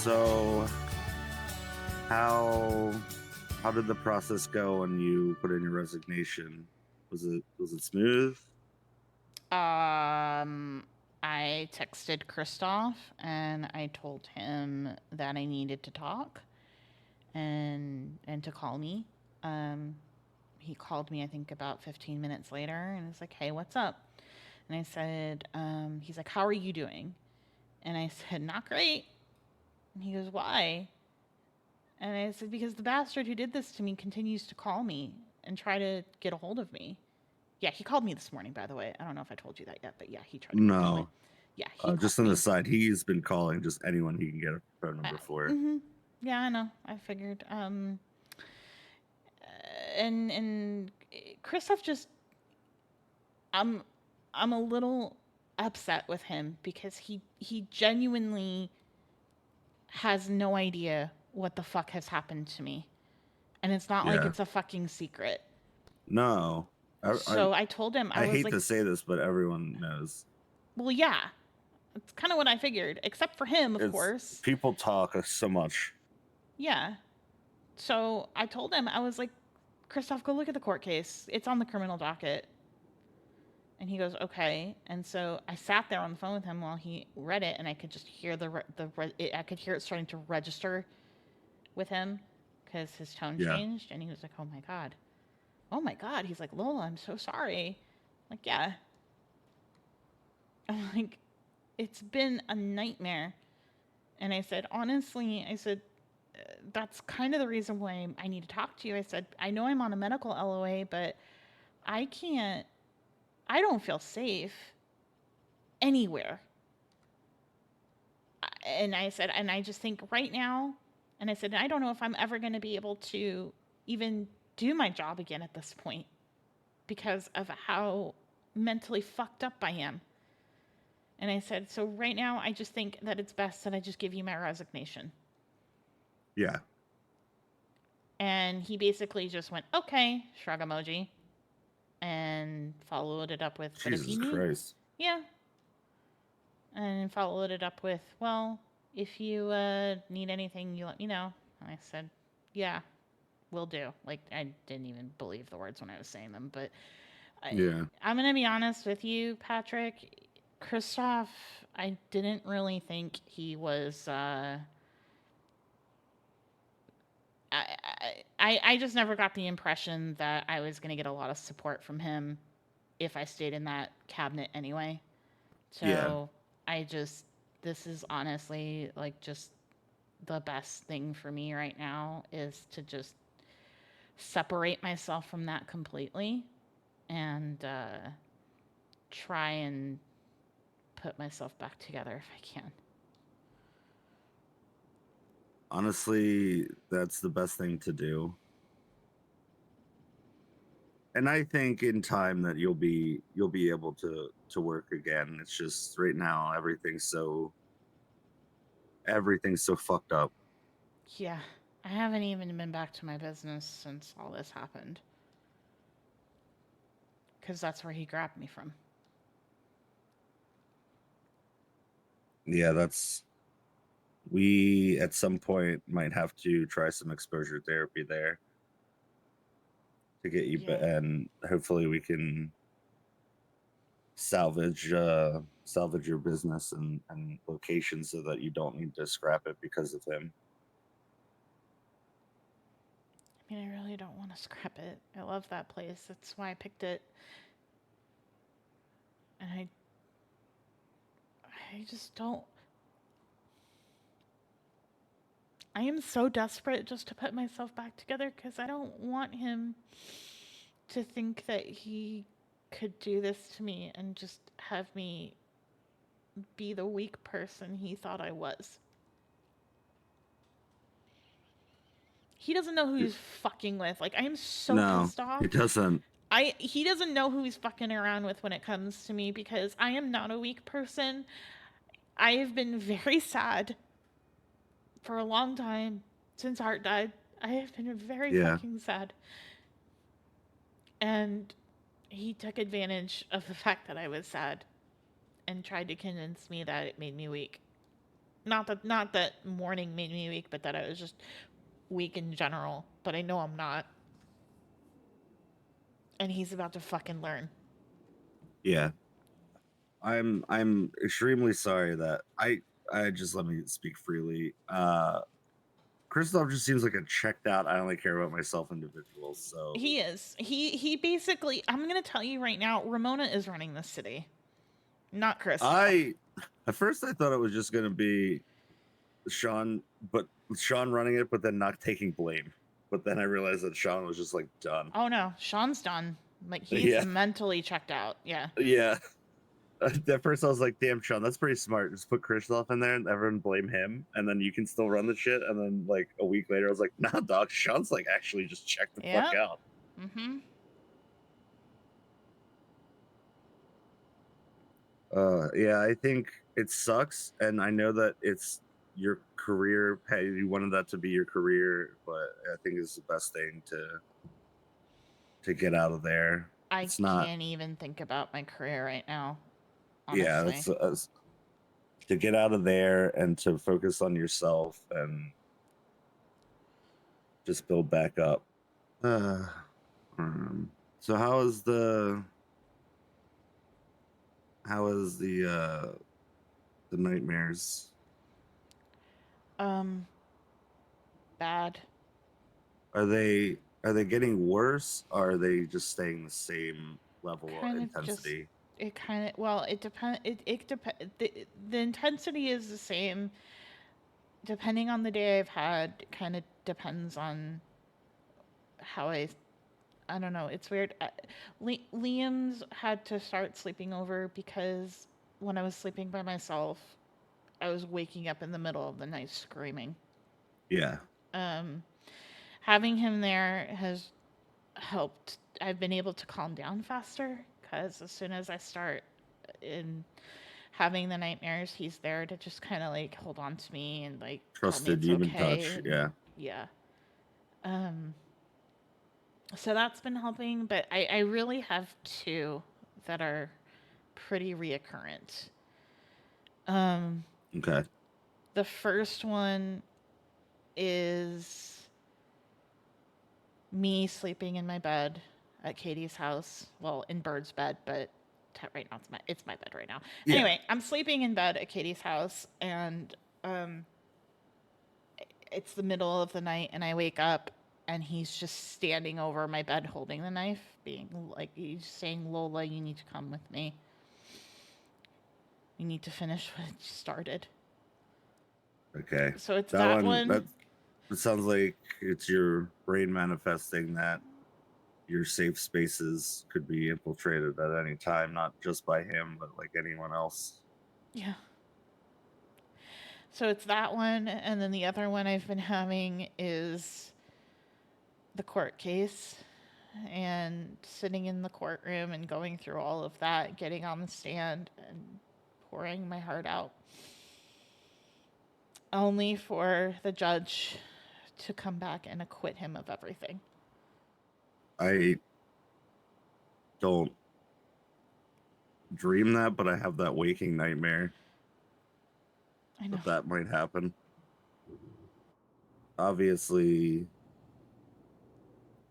So, how how did the process go when you put in your resignation? Was it smooth? Um, I texted Christoph and I told him that I needed to talk and to call me. Um, he called me I think about 15 minutes later and was like, "Hey, what's up?" And I said, he's like, "How are you doing?" And I said, "Not great." And he goes, "Why?" And I said, "Because the bastard who did this to me continues to call me and try to get a hold of me." Yeah, he called me this morning, by the way. I don't know if I told you that yet, but yeah, he tried to call me anyway. No. Yeah, he called Just on the me. side, he's been calling just anyone he can get a phone Uh, number for. mm-hmm. Yeah, I know. I figured. And Christoph just, I'm, I'm a little upset with him because he genuinely has no idea what the fuck has happened to me, and it's not like Yeah. it's a fucking secret. No. So I told him, I I was hate like, to say this, but everyone knows. well, yeah, it's kind of what I figured, except for him, of It's course. people talk so much. Yeah. So I told him, I was like, Christoph, go look at the court case. It's on the criminal docket. And he goes, okay. And so I sat there on the phone with him while he read it, and I could just hear I could hear it starting to register with him because his tone Yeah. changed. And he was like, oh my god. He's like, Lola, I'm so sorry. I'm like, yeah. I'm like, it's been a nightmare. And I said, honestly, I said, that's kind of the reason why I need to talk to you. I said, I know I'm on a medical LOA, but I can't, I don't feel safe anywhere. And I said, and I just think right now, and I said, I don't know if I'm ever going to be able to even do my job again at this point because of how mentally fucked up I am. And I said, so right now, I just think that it's best that I just give you my resignation. Yeah. And he basically just went, okay, shrug emoji, and followed it up with, but if you Jesus need, Christ. yeah, and followed it up with, well, if you need anything, you let me know. And I said, yeah, will do. Like, I didn't even believe the words when I was saying them, but Yeah. I'm going to be honest with you, Patrick. Christoph, I didn't really think he was. I just never got the impression that I was going to get a lot of support from him if I stayed in that cabinet anyway. Yeah. So I just, this is honestly like just the best thing for me right now is to just separate myself from that completely and try and put myself back together if I can. Honestly, that's the best thing to do. And I think in time that you'll be able to work again. It's just right now everything's so fucked up. Yeah, I haven't even been back to my business since all this happened because that's where he grabbed me from. Yeah, that's we at some point might have to try some exposure therapy there to get you Yeah. and hopefully we can salvage your business and location so that you don't need to scrap it because of him. I mean, I really don't want to scrap it. I love that place. That's why I picked it. And I just don't. I am so desperate just to put myself back together because I don't want him to think that he could do this to me and just have me be the weak person he thought I was. He doesn't know who he's fucking with. Like, I am so No, pissed off. it doesn't. He doesn't know who he's fucking around with when it comes to me because I am not a weak person. I have been very sad for a long time since Art died. I have been very Yeah. fucking sad. And he took advantage of the fact that I was sad and tried to convince me that it made me weak. Not that morning made me weak, but that I was just weak in general. But I know I'm not. And he's about to fucking learn. Yeah. I'm extremely sorry that I just let me speak freely. Christoph just seems like a checked out, I only care about myself individual. So He is. He basically, I'm gonna tell you right now, Ramona is running this city. Not Christoph. At first I thought it was just gonna be Sean running it, but then not taking blame. But then I realized that Sean was just like done. Oh no, Sean's done. Like he's Yeah. mentally checked out. Yeah. Yeah. At first I was like, damn, Sean, that's pretty smart. Just put Christoph in there and everyone blame him, and then you can still run the shit. And then like a week later I was like, nah, dog, Sean's like actually just check the fuck out. Mm-hmm. Yeah, I think it sucks, and I know that it's your career. Hey, you wanted that to be your career, but I think it's the best thing to get out of there. I It's not. can't even think about my career right now. Yeah, Honestly. that's to get out of there and to focus on yourself and just build back up. So how is the nightmares? Bad. Are they getting worse? Or are they just staying the same level of Kind of just. intensity? It kind of. Well, it depends. It depends. The intensity is the same. Depending on the day I've had, kind of depends on how I don't know. It's weird. Liam's had to start sleeping over because when I was sleeping by myself, I was waking up in the middle of the night screaming. Yeah. Having him there has helped. I've been able to calm down faster because as soon as I start in having the nightmares, he's there to just kind of like hold on to me and like tell me Trusted it's human okay. touch. And Yeah. yeah. So that's been helping, but I really have two that are pretty reoccurrent. Okay. The first one is me sleeping in my bed at Katie's house. Well, in Bird's bed, but right now it's my bed right now. Yeah. Anyway, I'm sleeping in bed at Katie's house, and it's the middle of the night, and I wake up, and he's just standing over my bed holding the knife, being like, he's saying, "Lola, you need to come with me. You need to finish what you started." Okay. So it's That that one one. it sounds like it's your brain manifesting that your safe spaces could be infiltrated at any time, not just by him, but like anyone else. Yeah. So it's that one, and then the other one I've been having is the court case and sitting in the courtroom and going through all of that, getting on the stand and pouring my heart out. Only for the judge to come back and acquit him of everything. I don't dream that, but I have that waking nightmare I know. that might happen. Obviously,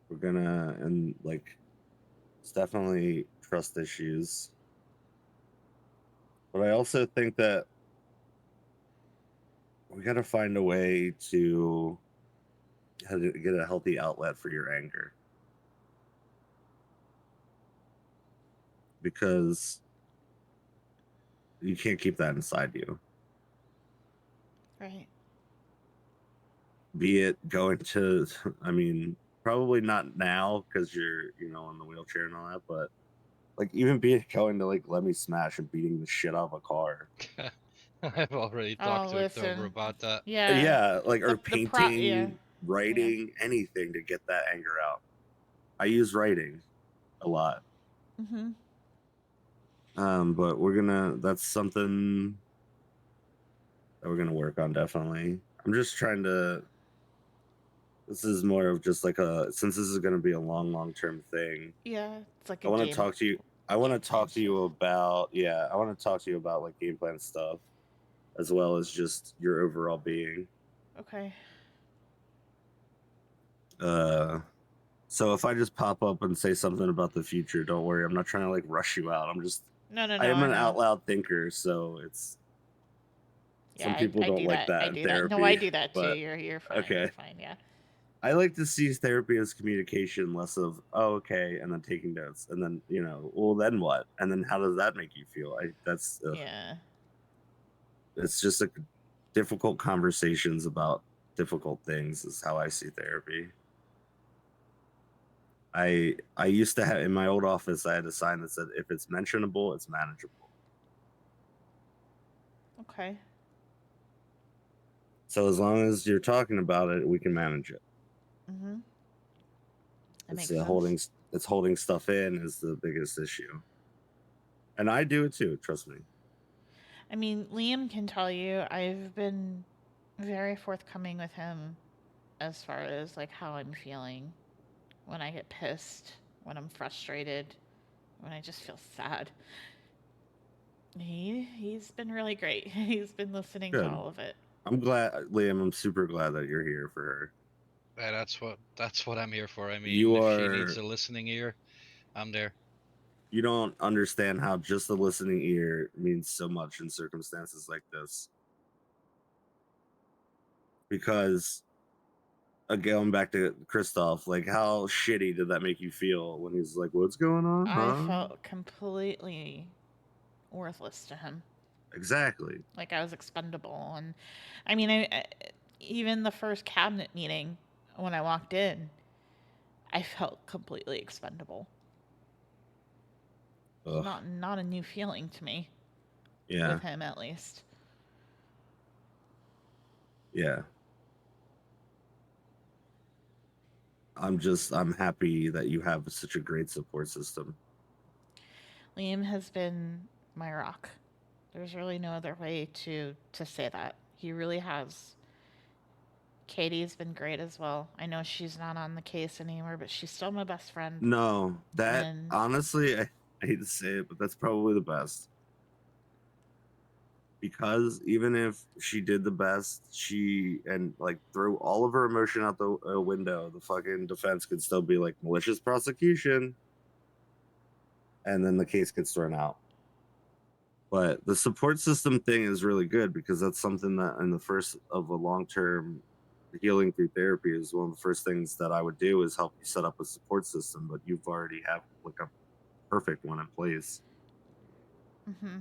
we're gonna, and like, it's definitely trust issues. But I also think that we got to find a way to get a healthy outlet for your anger. Because you can't keep that inside you. Right. Be it going to, I mean, probably not now because you're, in the wheelchair and all that, but like even be it going to like Let Me Smash and beating the shit out of a car. I've already talked Oh, to October listen. about that. Yeah. Like, or Yeah. painting, writing, anything to get that anger out. I use writing a lot. Mm-hmm. But that's something that we're gonna work on, definitely. I'm just trying to, this is more of just like since this is gonna be a long term thing. Yeah. It's like I a want to game. talk to you. I want to talk to you about, I want to talk to you about like game plan stuff. as well as just your overall being. Okay. So if I just pop up and say something about the future, don't worry. I'm not trying to like rush you out. No, I am I an know. out loud thinker, so Yeah, some people I don't do like that. that I in do that. No, I therapy. do that too. But You're fine. okay. You're fine. Yeah. I like to see therapy as communication, less of okay, and then taking notes, and then well, then what? And then how does that make you feel? Yeah. It's just a difficult conversations about difficult things is how I see therapy. I used to have in my old office, I had a sign that said if it's mentionable, it's manageable. Okay. So as long as you're talking about it, we can manage it. Mhm. That It's makes sense. holding stuff in is the biggest issue. And I do it too, trust me. I mean, Liam can tell you I've been very forthcoming with him as far as like how I'm feeling when I get pissed, when I'm frustrated, when I just feel sad. He's been really great. He's been listening to Good. all of it. I'm glad, Liam, I'm super glad that you're here for her. Yeah, that's what I'm here for. I You mean, if she needs are a listening ear, I'm there. you don't understand how just a listening ear means so much in circumstances like this. Because going back to Christoph, like how shitty did that make you feel when he's like, "What's going on, I huh?" felt completely worthless to him. Exactly. Like I was expendable. And I mean, even the first cabinet meeting when I walked in, I felt completely expendable. It's Ugh. not a new feeling to me. Yeah. With him, at least. Yeah. I'm happy that you have such a great support system. Liam has been my rock. There's really no other way to say that. He really has. Katie's been great as well. I know she's not on the case anymore, but she's still my best friend. No, that And honestly, I hate to say it, but that's probably the best. Because even if she did the best, she and like throw all of her emotion out the window, the fucking defense could still be like malicious prosecution, and then the case gets thrown out. But the support system thing is really good because that's something that in the first of a long term healing through therapy is one of the first things that I would do is help you set up a support system, but you've already have like a perfect one in place. mm-hmm.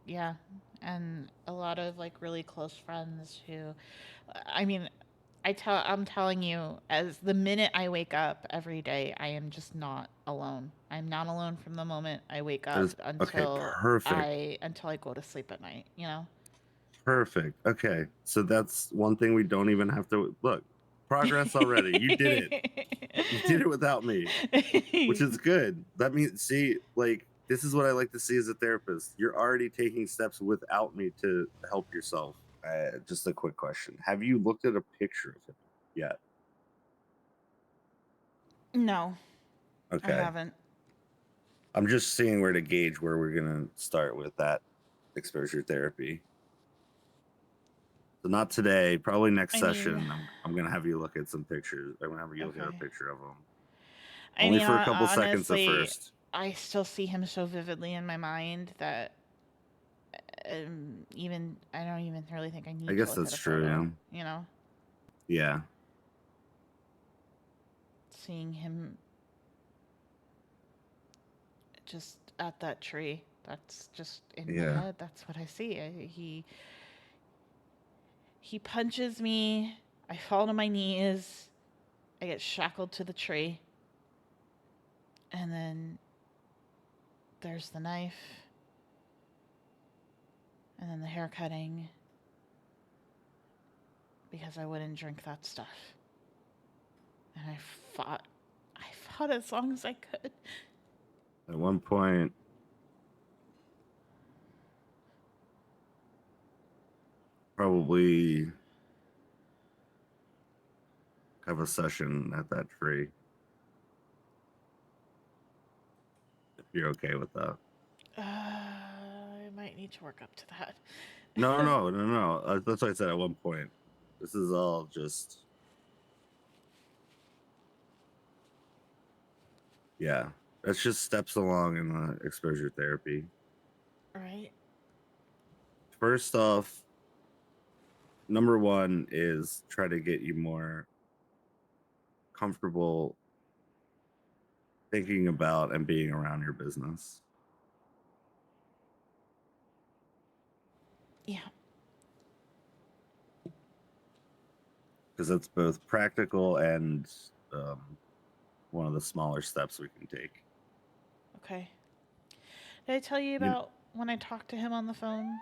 Yeah, and a lot of like really close friends who, I mean, I'm telling you, as the minute I wake up every day, I am just not alone. I'm not alone from the moment I wake That up is okay, perfect. until I go to sleep at night, you know? Perfect. Okay. So that's one thing we don't even have to look. Progress already. You did it. You did it without me, which is good. That means, see, like, this is what I like to see as a therapist. You're already taking steps without me to help yourself. Just a quick question. Have you looked at a picture of him yet? No, I Okay. haven't. I'm just seeing where to gauge where we're going to start with that exposure therapy. So not today, probably next I mean, session. I'm gonna have you look at some pictures. I'm gonna have you look at a okay. picture of him. I Only mean, for a couple seconds at honestly, first. I still see him so vividly in my mind that even I don't even really think I I need to guess look at that's a true, photo. yeah. You know, Yeah. seeing him just at that tree. That's just in my Yeah. head. That's what I see. He punches me. I fall to my knees. I get shackled to the tree. And then there's the knife. And then the hair cutting. Because I wouldn't drink that stuff. And I fought. I fought as long as I could. At one point, probably have a session at that tree. If you're okay with that. I might need to work up to that. No. That's what I said at one point. This is all just, yeah. That's just steps along in the exposure therapy. Right. First off, number one is try to get you more comfortable thinking about and being around your business. Yeah. Because it's both practical and one of the smaller steps we can take. Okay. Did I tell you about when I talked to him on the phone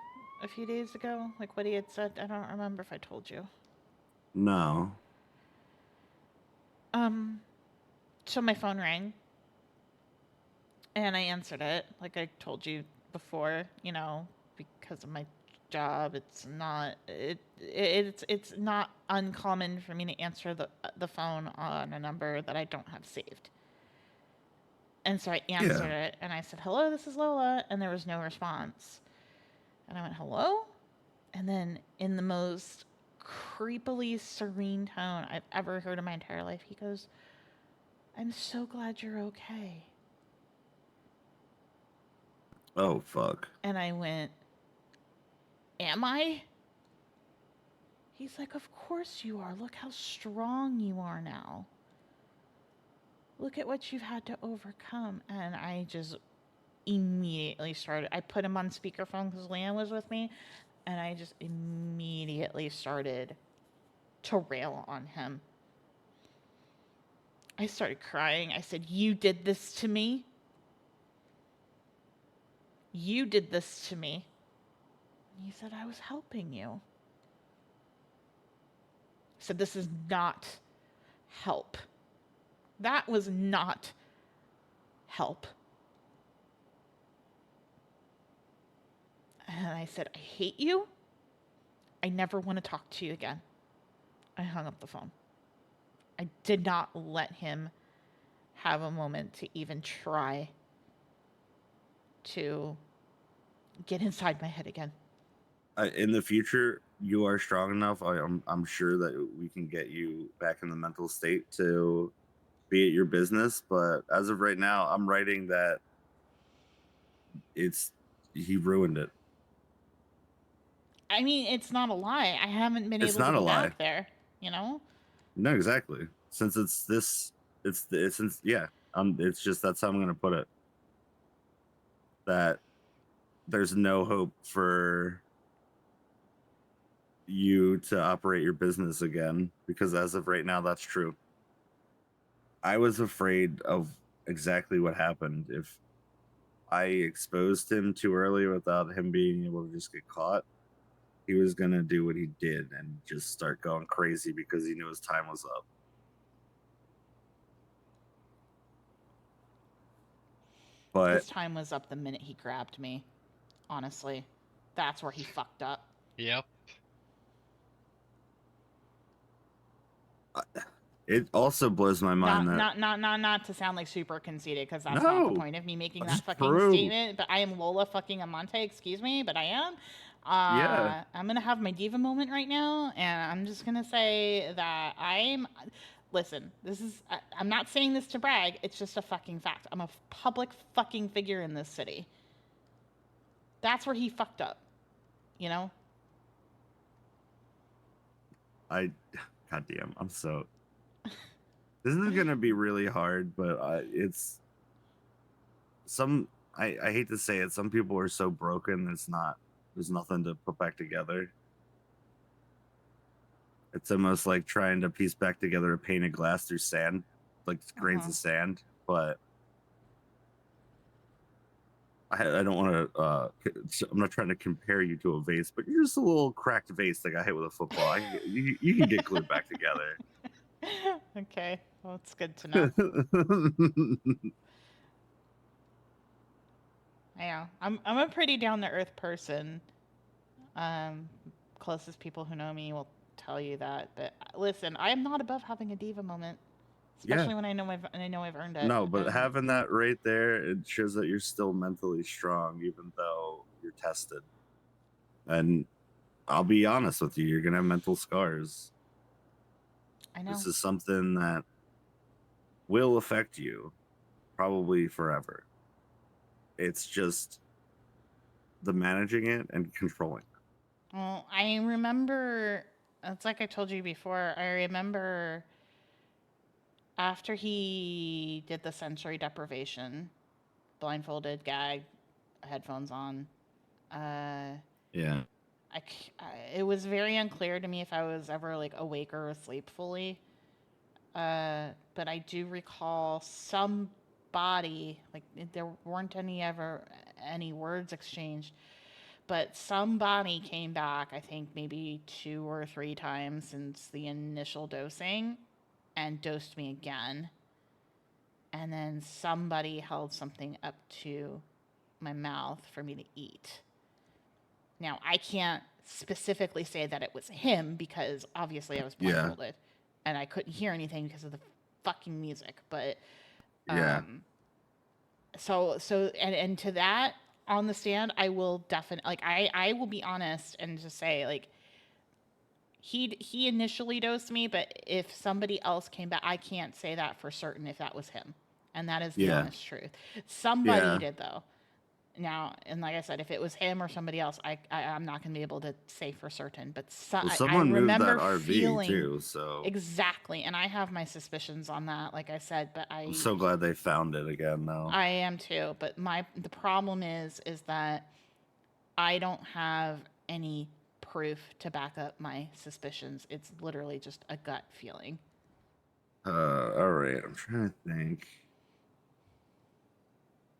a few days ago? Like what he had said? I don't remember if I told you. No. So my phone rang and I answered it, like I told you before, you know, because of my job. It's not uncommon for me to answer the phone on a number that I don't have saved. And so I answered it and I said, "Hello, this is Lola," and there was no response. And I went, "Hello?" And then in the most creepily serene tone I've ever heard in my entire life, he goes, "I'm so glad you're okay." Oh, fuck. And I went, "Am I?" He's like, "Of course you are. Look how strong you are now. Look at what you've had to overcome." And I just immediately started. I put him on speakerphone because Leanne was with me. And I just immediately started to rail on him. I started crying. I said, "You did this to me. You did this to me." And he said, "I was helping you." I said, "This is not help. That was not help." And I said, "I hate you. I never want to talk to you again." I hung up the phone. I did not let him have a moment to even try to get inside my head again. In the future, you are strong enough. I'm sure that we can get you back in the mental state to be at your business. But as of right now, I'm writing that he ruined it. I mean, it's not a lie. I haven't been It's able to not a go lie. back there, you know? No, exactly. Since it's yeah. It's just that's how I'm gonna put it. That there's no hope for you to operate your business again because as of right now, that's true. I was afraid of exactly what happened if I exposed him too early without him being able to just get caught. He was gonna do what he did and just start going crazy because he knew his time was up. But His time was up the minute he grabbed me. Honestly, that's where he fucked up. Yep. it also blows my mind Not to sound like super conceited, because that's not the no, point of me making that's that fucking true. statement. But I am Lola fucking Amante, excuse me, but I am. Yeah. I'm gonna have my diva moment right now, and I'm just gonna say that listen, I'm not saying this to brag, it's just a fucking fact. I'm a public fucking figure in this city. That's where he fucked up, you know? Goddamn, I'm so. This is gonna be really hard, but it's some. I hate to say it. Some people are so broken. There's nothing to put back together. It's almost like trying to piece back together a pane of glass through sand, like grains of sand. But I don't want to. I'm not trying to compare you to a vase, but you're just a little cracked vase that got hit with a football. You can get glued back together. Okay, well, it's good to know. Yeah, I'm a pretty down to earth person. Closest people who know me will tell you that. But listen, I am not above having a diva moment, especially when I know I've earned it. No, but having that right there, it shows that you're still mentally strong, even though you're tested. And I'll be honest with you, you're gonna have mental scars. I know. This is something that will affect you probably forever. It's just the managing it and controlling it. Well, I remember. It's like I told you before. I remember after he did the sensory deprivation, blindfolded, gagged, headphones on. Yeah. It was very unclear to me if I was ever like awake or asleep fully. But I do recall somebody, like there weren't any words exchanged, but somebody came back, I think maybe 2 or 3 times since the initial dosing, and dosed me again. And then somebody held something up to my mouth for me to eat. Now, I can't specifically say that it was him because obviously I was Yeah. blindfolded and I couldn't hear anything because of the fucking music. But Yeah. and to that, on the stand, I will definitely, like, I will be honest and just say, like, he initially dosed me, but if somebody else came back, I can't say that for certain if that was him, and that is the Yeah. honest truth. Somebody Yeah. did though. Now, and like I said, if it was him or somebody else, I'm not going to be able to say for certain. But Well, I someone moved remember that RV feeling too, so exactly, and I have my suspicions on that. Like I said, but I'm so glad they found it again, though. I am too. But the problem is that I don't have any proof to back up my suspicions. It's literally just a gut feeling. All right. I'm trying to think.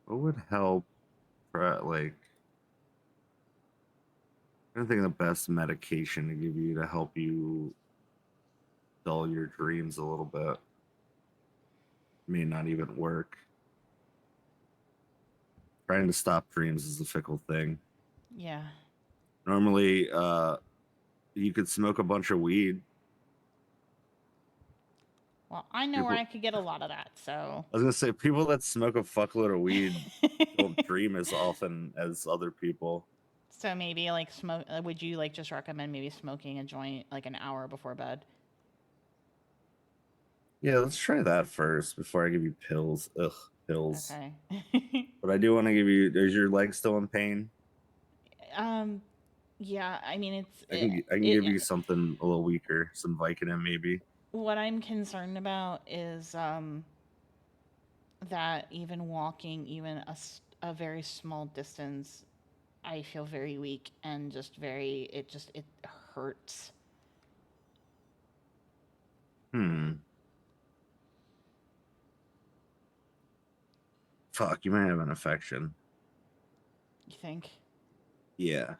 What would help? Like, I don't think the best medication to give you to help you dull your dreams a little bit may not even work. Trying to stop dreams is a fickle thing. Yeah. Normally, you could smoke a bunch of weed. Well, I know where I could get a lot of that, so. I was gonna say people that smoke a fuckload of weed don't dream as often as other people. So maybe like smoke. Would you like just recommend maybe smoking a joint like an hour before bed? Yeah, let's try that first before I give you pills. Ugh, pills. Okay. But I do want to give you. Is your leg still in pain? Yeah. I mean, I can give you something a little weaker, some Vicodin maybe. what I'm concerned about is that even walking even a very small distance, I feel very weak and just very it hurts. Fuck, you might have an infection. You think? Yeah.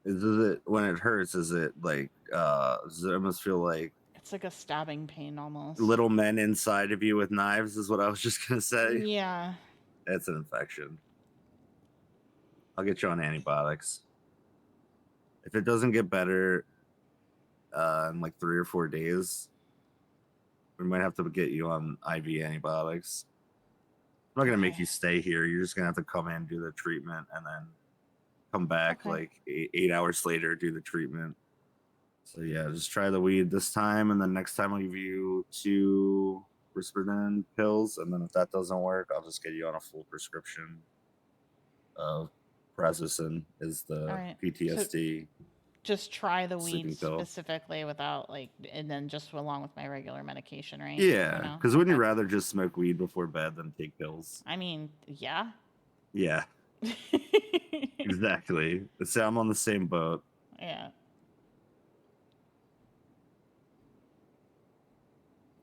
Is it when it hurts? Is it like? Does it almost feel like It's like a stabbing pain almost. little men inside of you with knives? Is what I was just gonna say. Yeah. It's an infection. I'll get you on antibiotics. If it doesn't get better in like 3 or 4 days, we might have to get you on IV antibiotics. I'm not gonna make you stay here. You're just gonna have to come in, do the treatment, and then come back like 8 hours later, do the treatment. So yeah, just try the weed this time, and then next time I'll give you 2 Risperdal pills, and then if that doesn't work, I'll just get you on a full prescription of Prazosin is the PTSD. So just try the sleeping weed pill. specifically without like, and then just along with my regular medication, right? Yeah, because wouldn't you rather just smoke weed before bed than take pills? I mean, yeah. Yeah. Exactly. So I'm on the same boat. Yeah.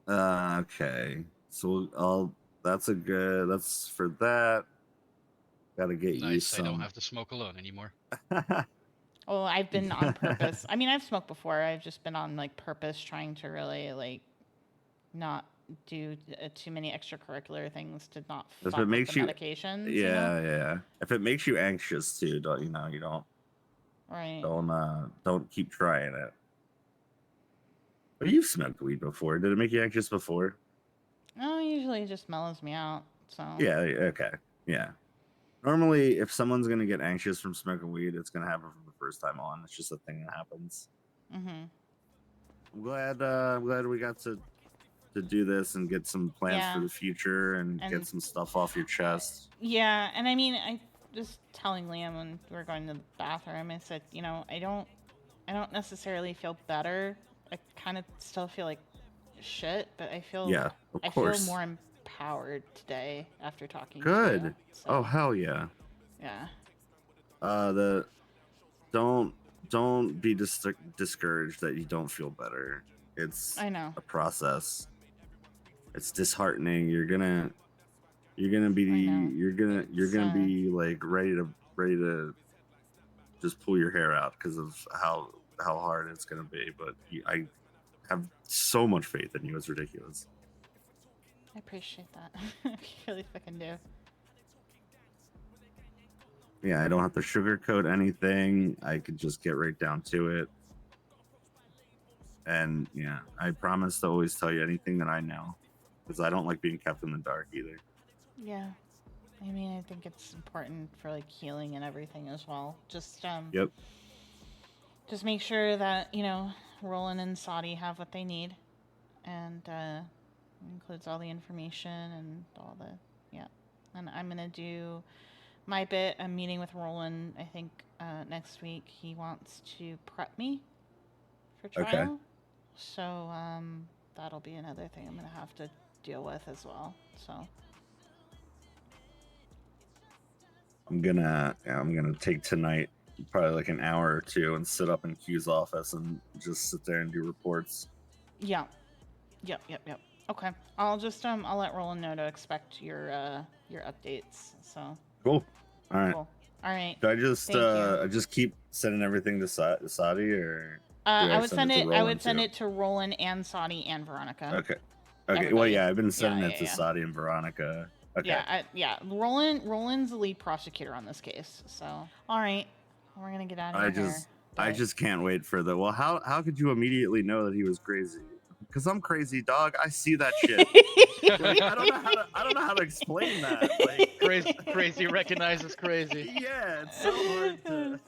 Okay. So that's for that. Gotta get you Nice. some. I don't have to smoke alone anymore. Well, I've been on purpose. I mean, I've smoked before. I've just been on like purpose trying to really like not do too many extracurricular things to not If fuck it makes with the you, medications. yeah, yeah. If it makes you anxious too, you don't Right. don't keep trying it. But you've smoked weed before. Did it make you anxious before? No, usually it just mellows me out. So. Yeah. Okay. Yeah. Normally, if someone's gonna get anxious from smoking weed, it's gonna happen from the first time on. It's just a thing that happens. Mm-hmm. I'm glad we got to do this and get some plans for Yeah. the future and And get some stuff off your chest. yeah, and I mean, I was telling Liam when we were going to the bathroom, I said, you know, I don't necessarily feel better. I kind of still feel like shit, but I feel Yeah, of I feel course. more empowered today after talking to Good. you. So, Oh hell yeah. yeah. The don't be discouraged that you don't feel better. It's I know. a process. It's disheartening. You're gonna be I know. you're gonna be like ready to just pull your hair out because of how hard it's gonna be. But I have so much faith in you. It's ridiculous. I appreciate that. I really fucking do. Yeah, I don't have to sugarcoat anything. I could just get right down to it. And yeah, I promise to always tell you anything that I know, because I don't like being kept in the dark either. Yeah. I mean, I think it's important for like healing and everything as well. Just Yep. Just make sure that, you know, Roland and Saudi have what they need, and includes all the information and all the, yeah. And I'm gonna do my bit. I'm meeting with Roland, I think, next week. He wants to prep me for trial. Okay. So that'll be another thing I'm gonna have to deal with as well. So I'm gonna take tonight probably like an hour or two and sit up in Q's office and just sit there and do reports. yeah, yep. Okay, I'll just I'll let Roland know to expect your updates. So Cool. All right. cool. All right. Do I just Thank you. I just keep sending everything to Saudi, or do I would send to it. I Roland would send too? it to Roland and Saudi and Veronica. Okay. Okay. Everybody. Well, yeah, I've been sending Yeah, it to Saudi and Veronica. Okay. Yeah. Roland's the lead prosecutor on this case. So all right, we're gonna get out of here. I just can't wait for the. Well, how could you immediately know that he was crazy? Because I'm crazy, dog. I see that shit. Like, I don't know how to explain that. Like, Crazy recognizes crazy. yeah, it's so hard to.